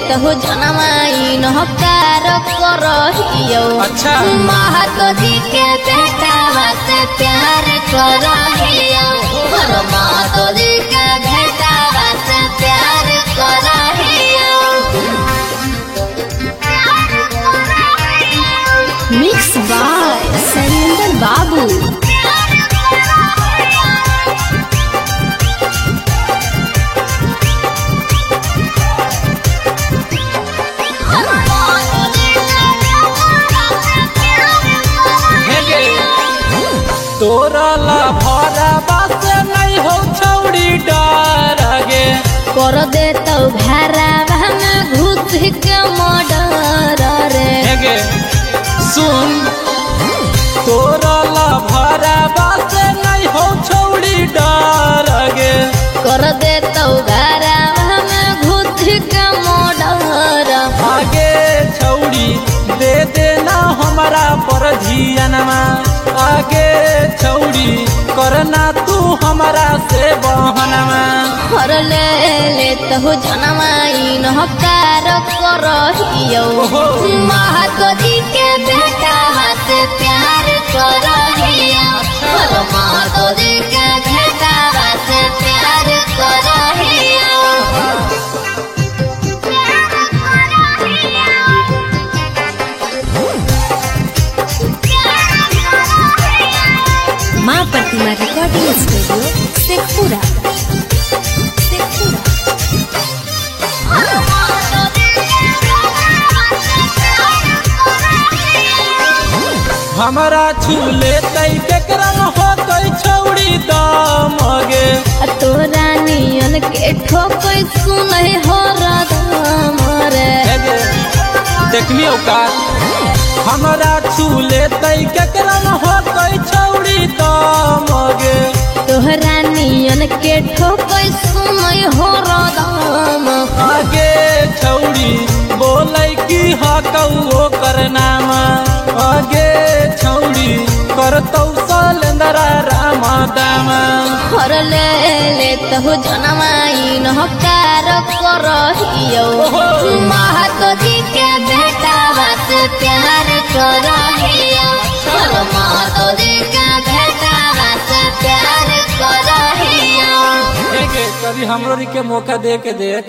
तहु जनमाई नहकार करहियो। अच्छा महतो जी के बेटा से प्यार करहियो। महतो जी के बेटा से प्यार करहियो। मिक्स बाय सरिंदर बाबू। तोरा ला भरा बस नहीं हो छौड़ी डर गे कर दे तो भरा में घुस के मर्डर रे। सुन तोरा ला भरा बस नहीं हो छौड़ी डर गे कर दे तो भरा में घुस के मर्डर। आगे छौड़ी दे देना हमारा पर धियानमा। आगे छौड़ी करना तू हमारा से बहनमा। हर ले तहु जनमाई नहकार करहियो। महतो जी के बेटा से प्यार करहियो। महतो जी के बेटा से प्यार करहियो। माँ प्रतिमा रिकॉर्डिंग स्टूडियो शेखपुरा। हमारा छूले तई केकरम होतई छौड़ी दमगे। तोरा नियन के ठोकै सुनै हो रदम रे। देखलियो का हमारा छूले तई केकरम होतई छौड़ी दमगे। तोहरा नियन के ठोकै सुनै हो रदम। आगे छौड़ी बोलै की हकौ करनाम। आगे छौड़ी करतौ सलेंदरा राम दाम। हर ले तहु जनमाई नहकार करहियो। महतो जी के बेटा से प्यार करहियो। महतो जी के बेटा से प्यार करहियो। कभी हमरो के मौका दे के देख।